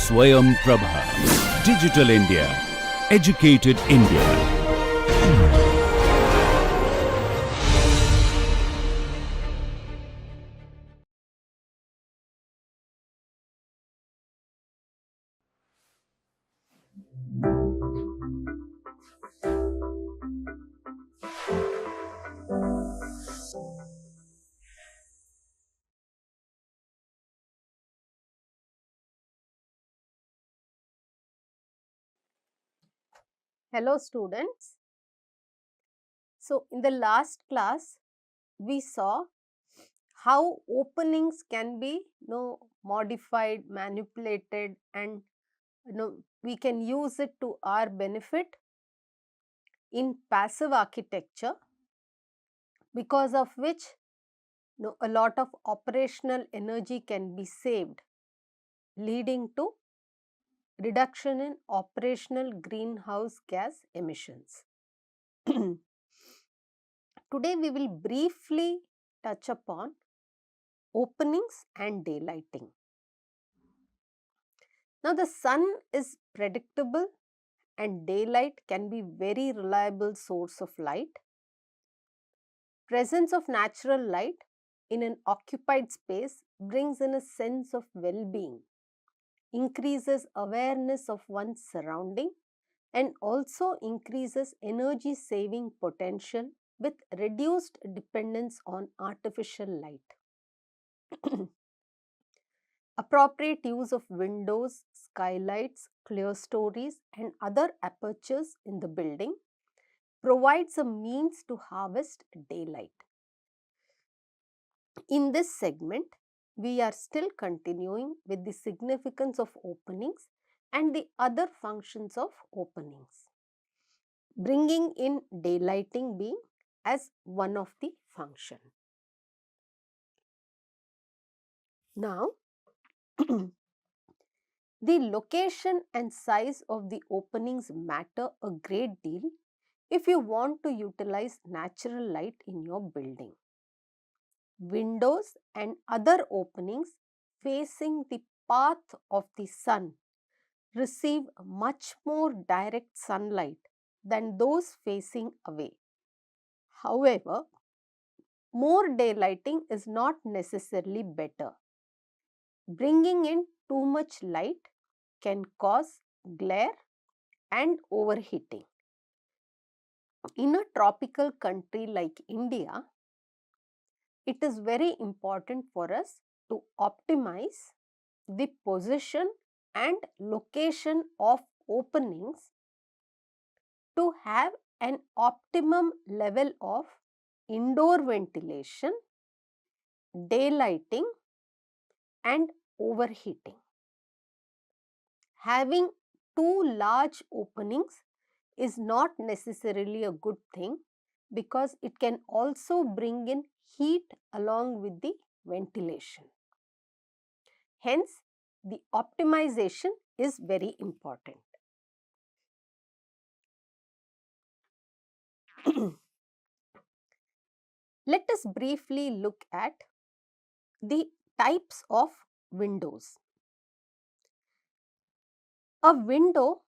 Swayam Prabha. Digital India. Educated India. Hello students. So in the last class we saw how openings can be modified, manipulated, and we can use it to our benefit in passive architecture, because of which a lot of operational energy can be saved, leading to reduction in operational greenhouse gas emissions. Today we will briefly touch upon openings and daylighting. Now the sun is predictable and daylight can be very reliable source of light. Presence of natural light in an occupied space brings in a sense of well-being, increases awareness of one's surrounding, and also increases energy saving potential with reduced dependence on artificial light. Appropriate use of windows, skylights, clerestories, and other apertures in the building provides a means to harvest daylight. In this segment, we are still continuing with the significance of openings and the other functions of openings, bringing in daylighting being as one of the function. Now, the location and size of the openings matter a great deal if you want to utilize natural light in your building. Windows and other openings facing the path of the sun receive much more direct sunlight than those facing away. However, more daylighting is not necessarily better. Bringing in too much light can cause glare and overheating. In a tropical country like India, it is very important for us to optimize the position and location of openings to have an optimum level of indoor ventilation, daylighting, and overheating. Having too large openings is not necessarily a good thing, because it can also bring in heat along with the ventilation. Hence, the optimization is very important. Let us briefly look at the types of windows. A window,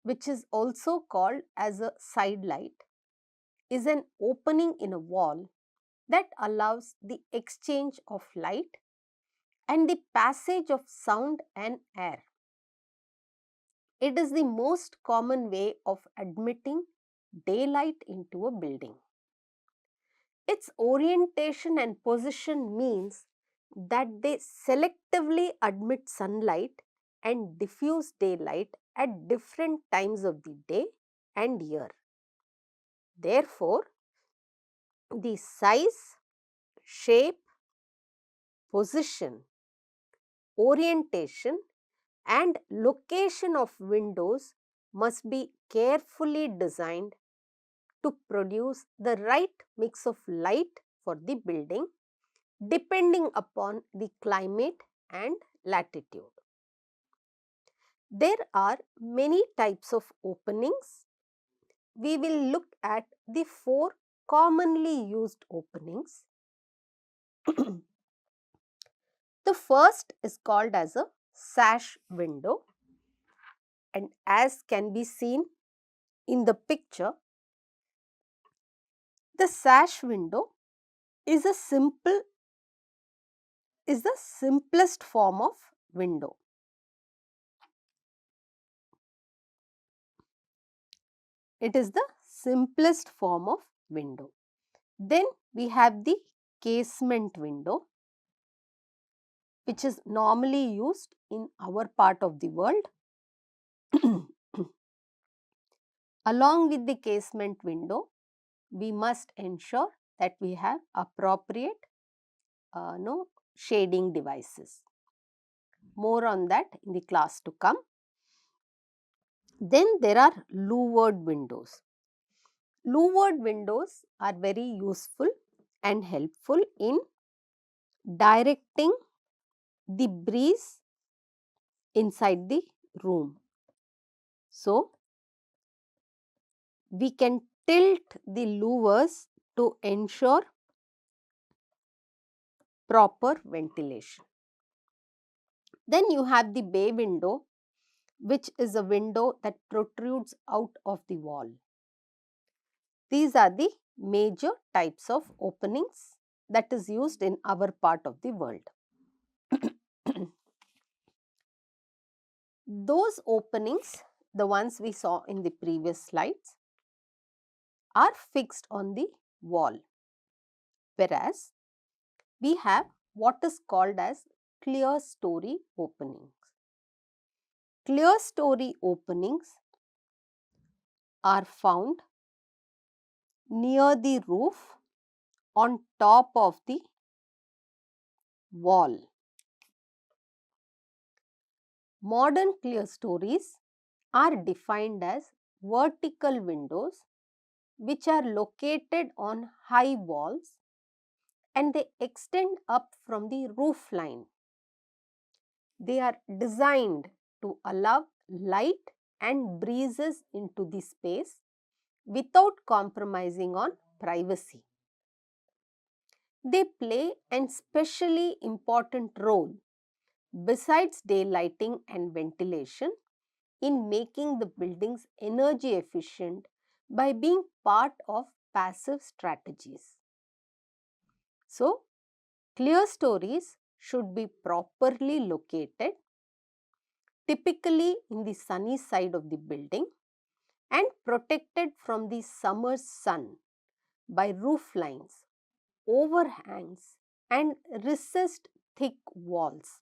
which is also called as a side light, is an opening in a wall that allows the exchange of light and the passage of sound and air. It is the most common way of admitting daylight into a building. Its orientation and position means that they selectively admit sunlight and diffuse daylight at different times of the day and year. Therefore, the size, shape, position, orientation, and location of windows must be carefully designed to produce the right mix of light for the building, depending upon the climate and latitude. There are many types of openings. We will look at the 4 commonly used openings. The first is called as a sash window, and as can be seen in the picture, the sash window is the simplest form of window. It is the simplest form of window. Then we have the casement window, which is normally used in our part of the world. Along with the casement window, we must ensure that we have appropriate shading devices. More on that in the class to come. Then there are louvered windows. Louvered windows are very useful and helpful in directing the breeze inside the room. So, we can tilt the louvers to ensure proper ventilation. Then you have the bay window, which is a window that protrudes out of the wall. These are the major types of openings that is used in our part of the world. Those openings, the ones we saw in the previous slides, are fixed on the wall, whereas we have what is called as clear story openings. Clear story openings are found near the roof on top of the wall. Modern clear stories are defined as vertical windows which are located on high walls and they extend up from the roof line. They are designed to allow light and breezes into the space without compromising on privacy. They play an especially important role besides daylighting and ventilation in making the buildings energy efficient by being part of passive strategies. So, clear stories should be properly located, typically in the sunny side of the building and protected from the summer's sun by roof lines, overhangs and recessed thick walls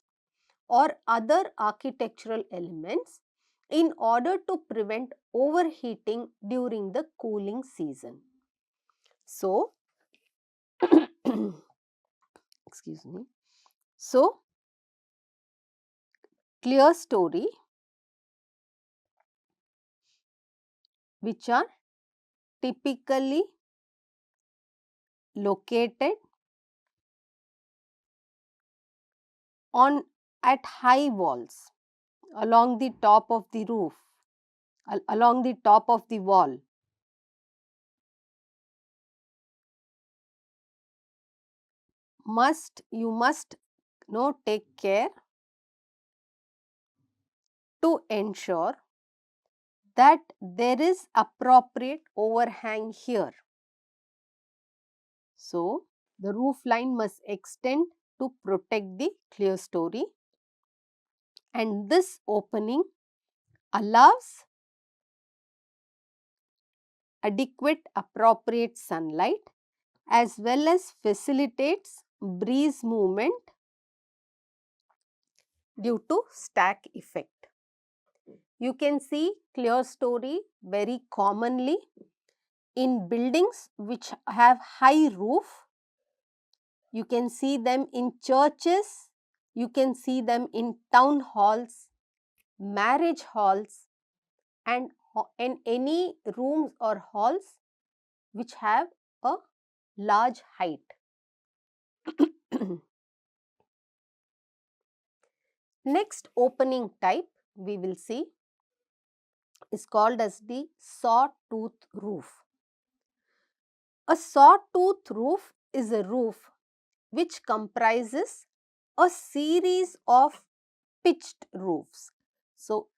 or other architectural elements in order to prevent overheating during the cooling season. So, excuse me. So, clear story which are typically located at high walls along the top of the roof, along the top of the wall. You must take care to ensure that there is appropriate overhang here. So, the roof line must extend to protect the clear story, and this opening allows adequate appropriate sunlight as well as facilitates breeze movement due to stack effect. You can see clear story very commonly in buildings which have high roof. You can see them in churches, you can see them in town halls, marriage halls and in any rooms or halls which have a large height. Next opening type we will see is called as the sawtooth roof. A sawtooth roof is a roof which comprises a series of pitched roofs. So,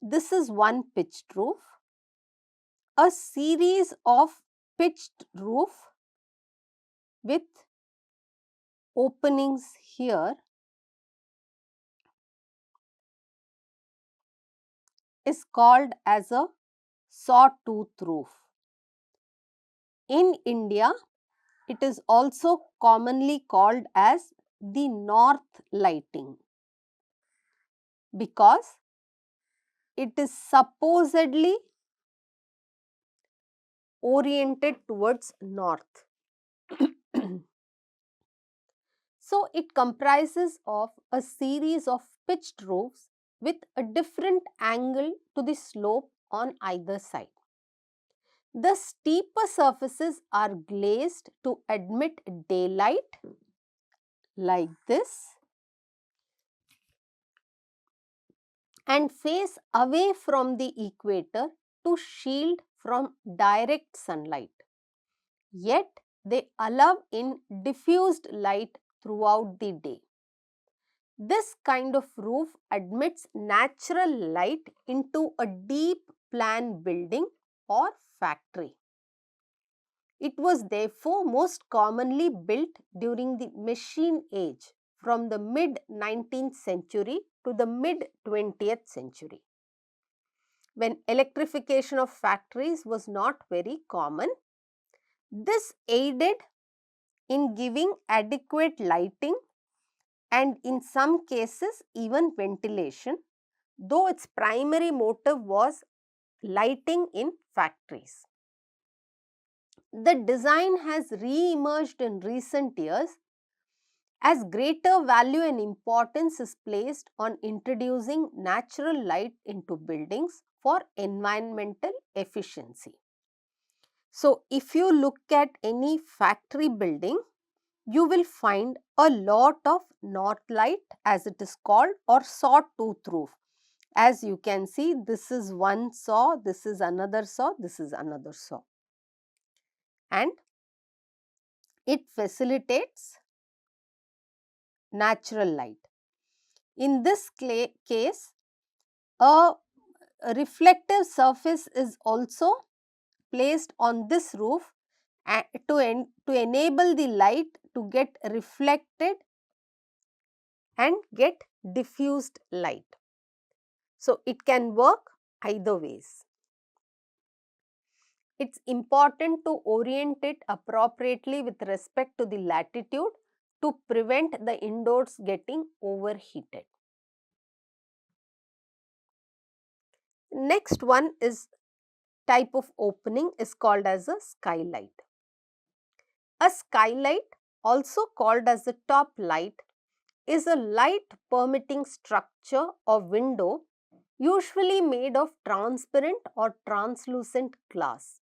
this is one pitched roof. A series of pitched roof with openings here is called as a sawtooth roof. In India, it is also commonly called as the north lighting because it is supposedly oriented towards north. So, it comprises of a series of pitched roofs with a different angle to the slope on either side. The steeper surfaces are glazed to admit daylight like this and face away from the equator to shield from direct sunlight. Yet, they allow in diffused light throughout the day. This kind of roof admits natural light into a deep plan building or factory. It was therefore most commonly built during the machine age from the mid 19th century to the mid 20th century, when electrification of factories was not very common. This aided in giving adequate lighting and in some cases even ventilation, though its primary motive was lighting in factories. The design has re-emerged in recent years as greater value and importance is placed on introducing natural light into buildings for environmental efficiency. So, if you look at any factory building, you will find a lot of north light, as it is called, or sawtooth roof. As you can see, this is one saw, this is another saw, this is another saw. And it facilitates natural light. In this case, a reflective surface is also placed on this roof to enable the light to get reflected and get diffused light. So, it can work either ways. It's important to orient it appropriately with respect to the latitude to prevent the indoors getting overheated. Next one is type of opening is called as a skylight. A skylight, also called as a top light, is a light permitting structure or window usually made of transparent or translucent glass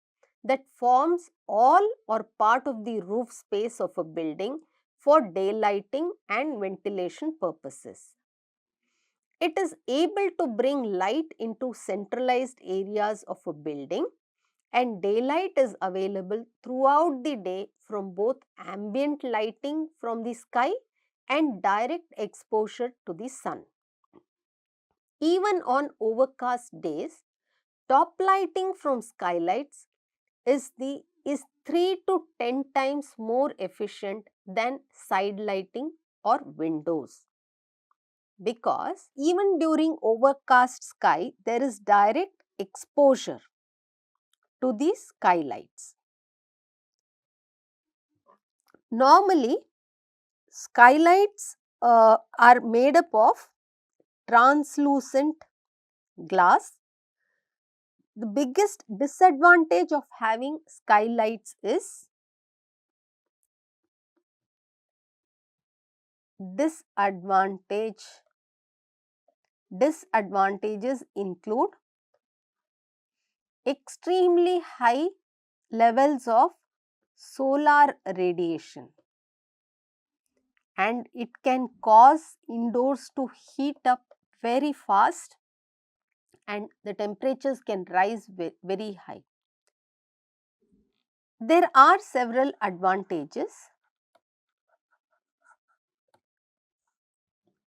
that forms all or part of the roof space of a building for daylighting and ventilation purposes. It is able to bring light into centralized areas of a building, and daylight is available throughout the day from both ambient lighting from the sky and direct exposure to the sun. Even on overcast days, top lighting from skylights is 3 to 10 times more efficient than side lighting or windows, because even during overcast sky there is direct exposure to the skylights. Normally, skylights are made up of translucent glass. The biggest disadvantage of having skylights is disadvantages include extremely high levels of solar radiation, and it can cause indoors to heat up very fast and the temperatures can rise very high. There are several advantages.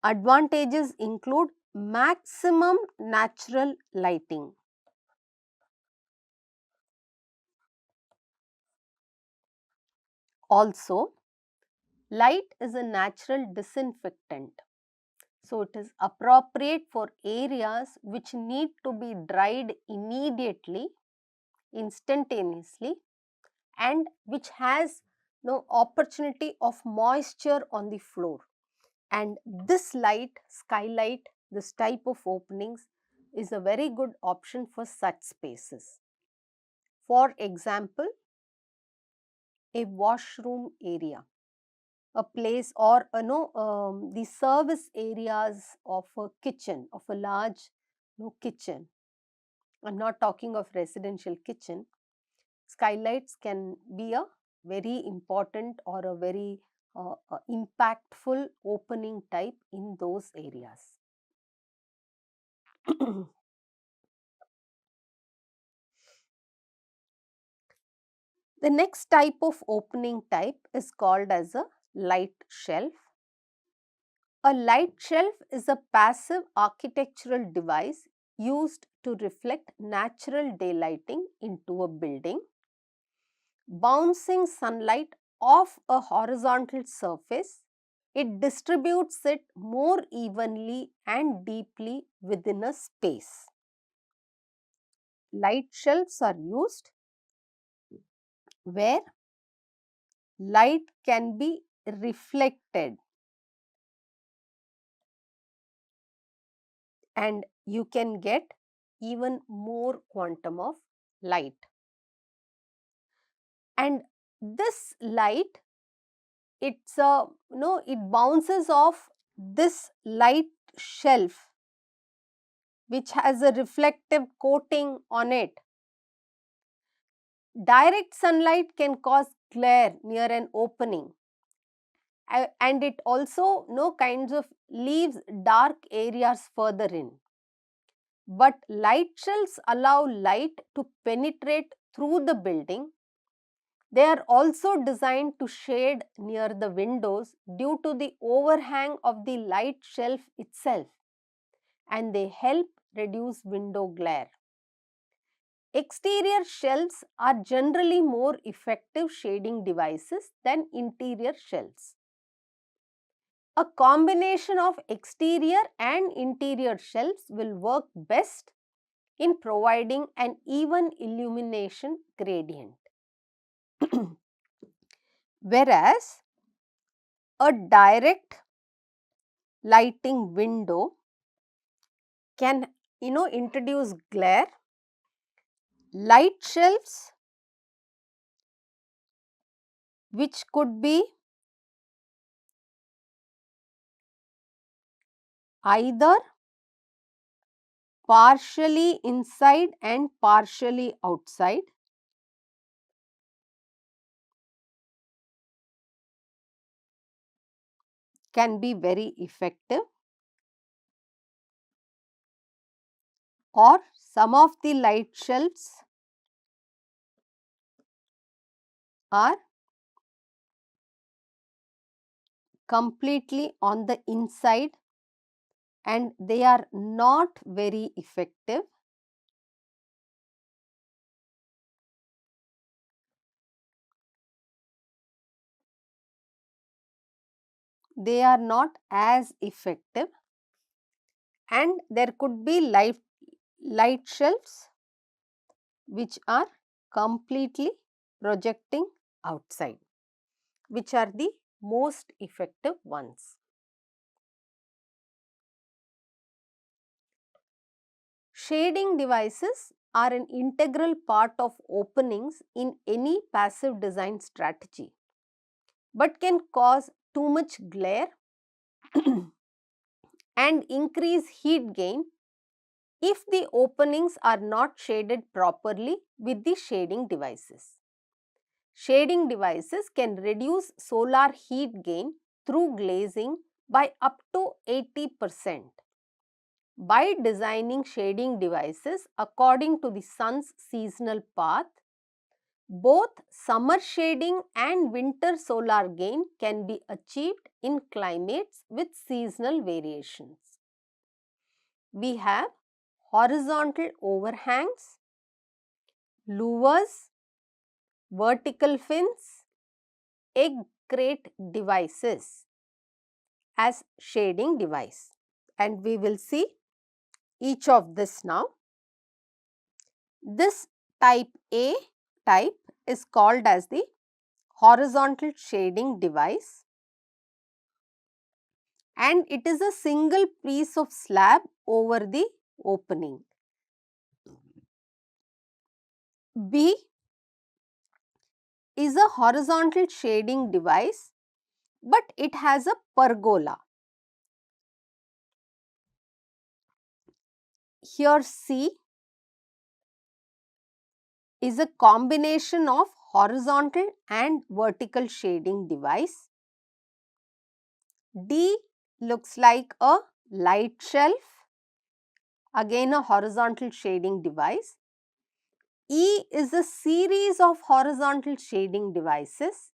Advantages include maximum natural lighting. Also, light is a natural disinfectant. So, it is appropriate for areas which need to be dried immediately, instantaneously, and which has no opportunity of moisture on the floor. And this light, skylight, this type of openings is a very good option for such spaces. For example, a washroom area, a place, or the service areas of a kitchen, of a large kitchen. I'm not talking of residential kitchen. Skylights can be a very important or a very impactful opening type in those areas. The next type of opening type is called as a light shelf. A light shelf is a passive architectural device used to reflect natural daylighting into a building. Bouncing sunlight off a horizontal surface, it distributes it more evenly and deeply within a space. Light shelves are used where light can be reflected and you can get even more quantum of light. And this light, it's a it bounces off this light shelf which has a reflective coating on it. Direct sunlight can cause glare near an opening, and it also kinds of leaves dark areas further in. But light shelves allow light to penetrate through the building. They are also designed to shade near the windows due to the overhang of the light shelf itself, and they help reduce window glare. Exterior shelves are generally more effective shading devices than interior shelves. A combination of exterior and interior shelves will work best in providing an even illumination gradient. Whereas a direct lighting window can introduce glare. Light shelves, which could be either partially inside and partially outside, can be very effective, or some of the light shelves are completely on the inside and they are not very effective. They are not as effective, and there could be light shelves which are completely projecting outside, which are the most effective ones. Shading devices are an integral part of openings in any passive design strategy, but can cause too much glare and increase heat gain if the openings are not shaded properly with the shading devices. Shading devices can reduce solar heat gain through glazing by up to 80%. By designing shading devices according to the sun's seasonal path, Both summer shading and winter solar gain can be achieved in climates with seasonal variations. We have horizontal overhangs, louvers, vertical fins, egg crate devices as shading device, and we will see each of this now. This type A type is called as the horizontal shading device, and it is a single piece of slab over the opening. B is a horizontal shading device, but it has a pergola. Here C is a combination of horizontal and vertical shading device. D looks like a light shelf, again a horizontal shading device. E is a series of horizontal shading devices,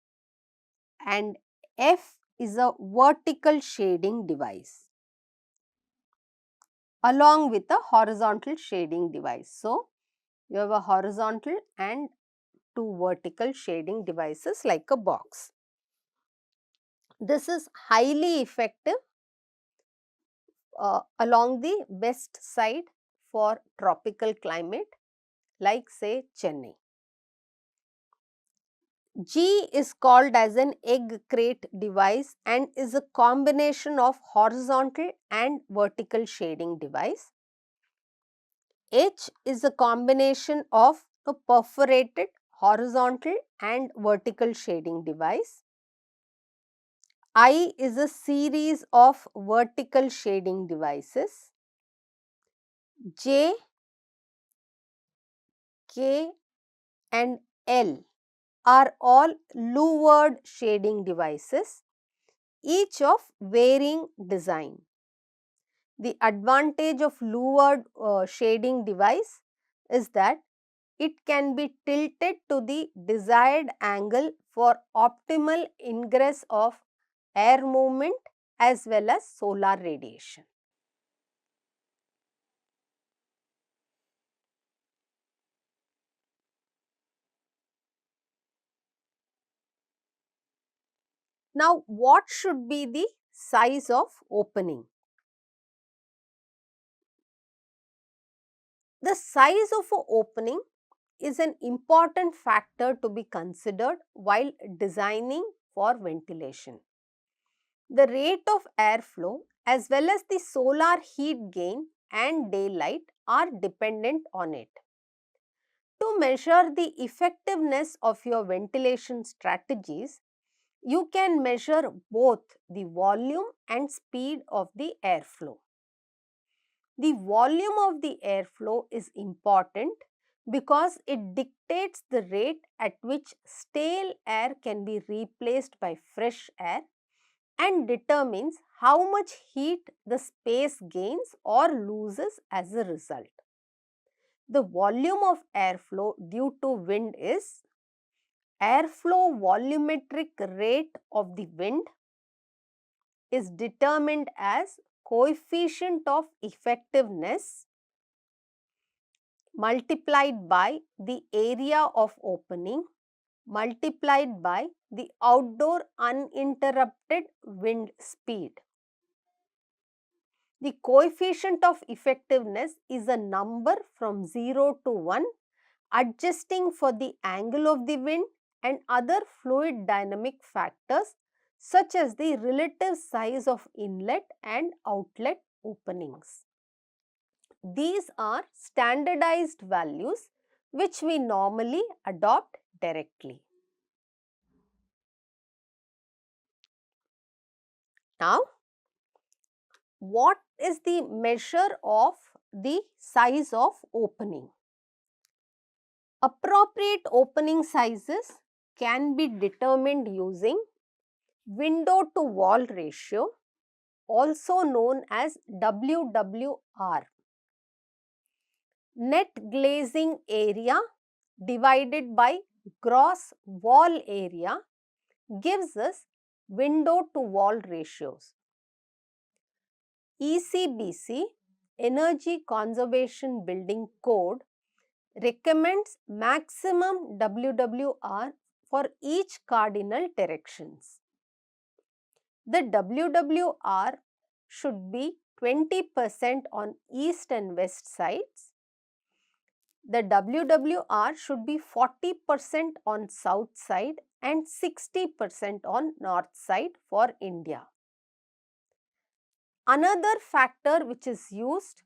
and F is a vertical shading device along with a horizontal shading device. So, you have a horizontal and two vertical shading devices like a box. This is highly effective along the west side for tropical climate like say Chennai. G is called as an egg crate device and is a combination of horizontal and vertical shading device. H is a combination of a perforated horizontal and vertical shading device. I is a series of vertical shading devices. J, K and L are all louvered shading devices, each of varying design. The advantage of louvered shading device is that it can be tilted to the desired angle for optimal ingress of air movement as well as solar radiation. Now, what should be the size of opening? The size of an opening is an important factor to be considered while designing for ventilation. The rate of airflow as well as the solar heat gain and daylight are dependent on it. To measure the effectiveness of your ventilation strategies, you can measure both the volume and speed of the airflow. The volume of the airflow is important because it dictates the rate at which stale air can be replaced by fresh air and determines how much heat the space gains or loses as a result. The volume of airflow due to wind is airflow volumetric rate of the wind is determined as coefficient of effectiveness multiplied by the area of opening multiplied by the outdoor uninterrupted wind speed. The coefficient of effectiveness is a number from 0 to 1 adjusting for the angle of the wind and other fluid dynamic factors such as the relative size of inlet and outlet openings. These are standardized values which we normally adopt directly. Now, what is the measure of the size of opening? Appropriate opening sizes can be determined using window to wall ratio, also known as WWR. Net glazing area divided by gross wall area gives us window to wall ratios. ECBC, Energy Conservation Building Code, recommends maximum WWR for each cardinal directions. The WWR should be 20% on east and west sides. The WWR should be 40% on south side and 60% on north side for India. Another factor which is used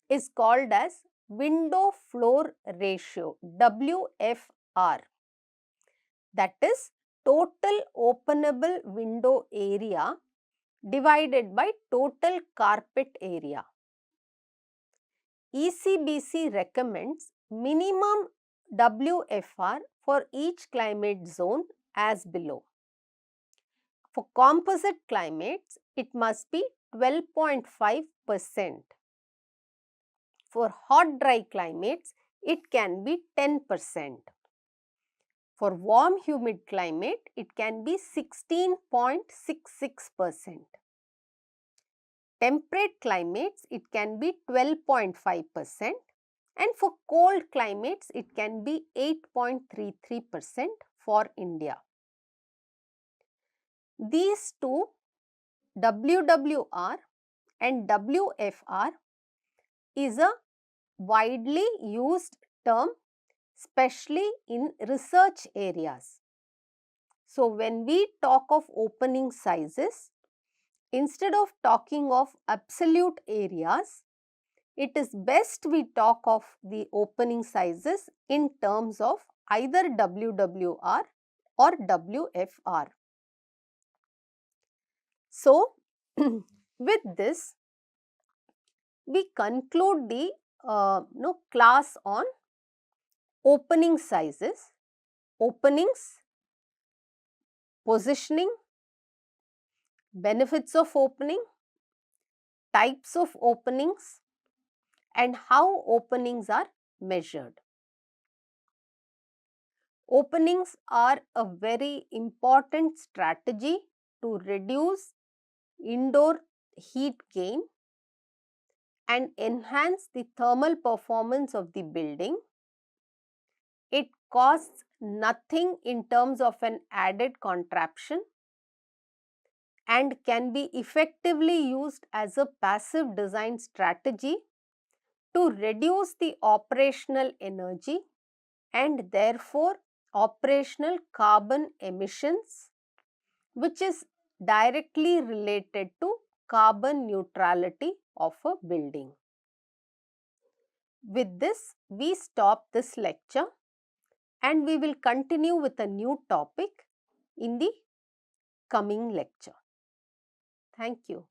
is called as window floor ratio, WFR. That is total openable window area divided by total carpet area. ECBC recommends minimum WFR for each climate zone as below. For composite climates, it must be 12.5%. For hot dry climates, it can be 10%. For warm humid climate, it can be 16.66%. Temperate climates, it can be 12.5%, and for cold climates, it can be 8.33% for India. These two, WWR and WFR, is a widely used term, especially in research areas. So, when we talk of opening sizes, instead of talking of absolute areas, it is best we talk of the opening sizes in terms of either WWR or WFR. So, with this, we conclude the class on opening sizes, openings, positioning, benefits of opening, types of openings, and how openings are measured. Openings are a very important strategy to reduce indoor heat gain and enhance the thermal performance of the building. It costs nothing in terms of an added contraption and can be effectively used as a passive design strategy to reduce the operational energy and therefore operational carbon emissions, which is directly related to carbon neutrality of a building. With this, we stop this lecture and we will continue with a new topic in the coming lecture. Thank you.